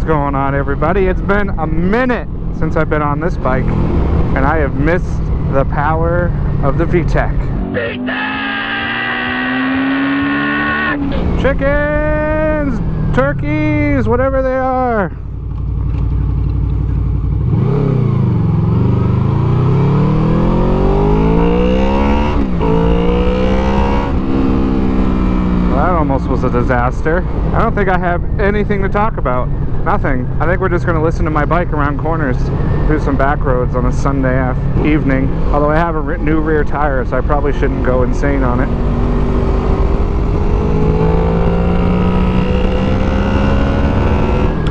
is going on, everybody? It's been a minute since I've been on this bike, and I have missed the power of the VTEC. Chickens, turkeys, whatever they are. That almost was a disaster. I don't think I have anything to talk about. Nothing. I think we're just going to listen to my bike around corners, do some back roads on a Sunday evening. Although I have a new rear tire, so I probably shouldn't go insane on it.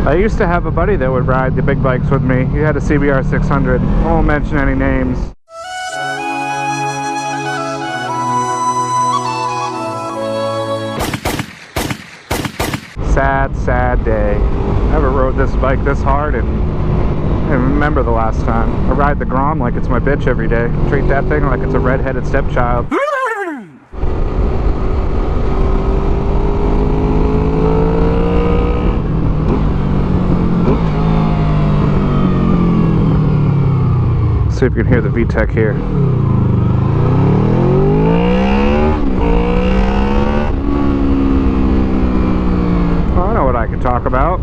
I used to have a buddy that would ride the big bikes with me. He had a CBR800. I won't mention any names. Sad, sad day. Never rode this bike this hard and I remember the last time. I ride the Grom like it's my bitch every day. Treat that thing like it's a red-headed stepchild. See if you can hear the VTEC here. I can talk about.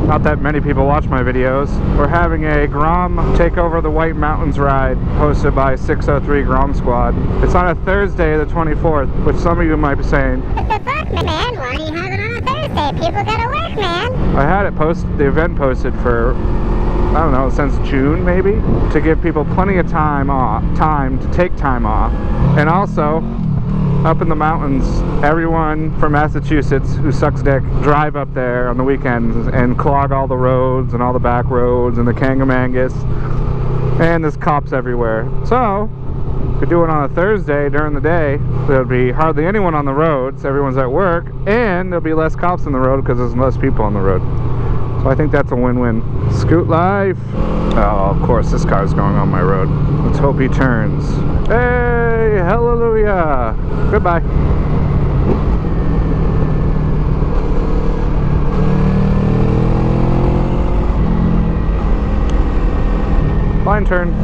Not that many people watch my videos. We're having a Grom Take Over the White Mountains ride hosted by 603 Grom Squad. It's on a Thursday the 24th, which some of you might be saying, what the fuck, man? Why do you have it on a Thursday? People gotta work, man. I had it the event posted for, I don't know, since June maybe, to give people plenty of time to take time off. And also, up in the mountains, everyone from Massachusetts who sucks dick drive up there on the weekends and clog all the roads and all the back roads and the Kangamangus, and there's cops everywhere. So if you do it on a Thursday during the day, there'll be hardly anyone on the roads, everyone's at work, and there'll be less cops on the road because there's less people on the road. So I think that's a win-win. Scoot life. Oh, of course, this car's going on my road. Let's hope he turns. Hey, hallelujah. Goodbye. Line turn.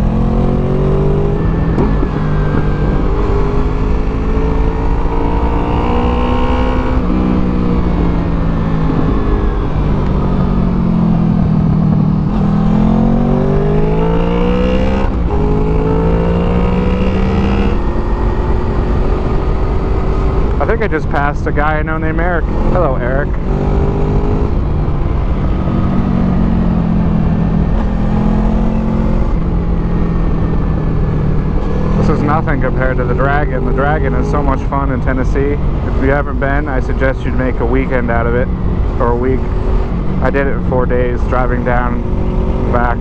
I think I just passed a guy I know named Eric. Hello, Eric. This is nothing compared to the Dragon. The Dragon is so much fun in Tennessee. If you haven't been, I suggest you make a weekend out of it, or a week. I did it in 4 days, driving down and back.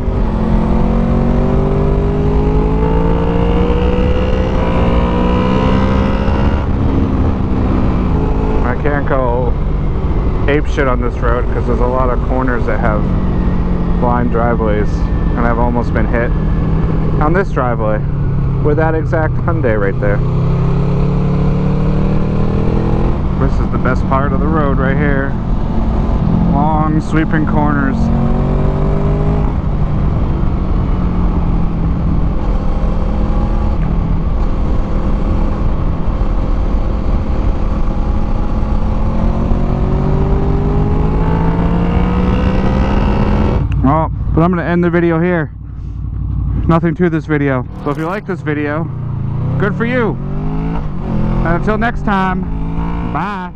I can't go ape shit on this road because there's a lot of corners that have blind driveways, and I've almost been hit on this driveway with that exact Hyundai right there. This is the best part of the road right here. Long sweeping corners. Well, but I'm going to end the video here. Nothing to this video. So if you like this video, good for you. And until next time, bye.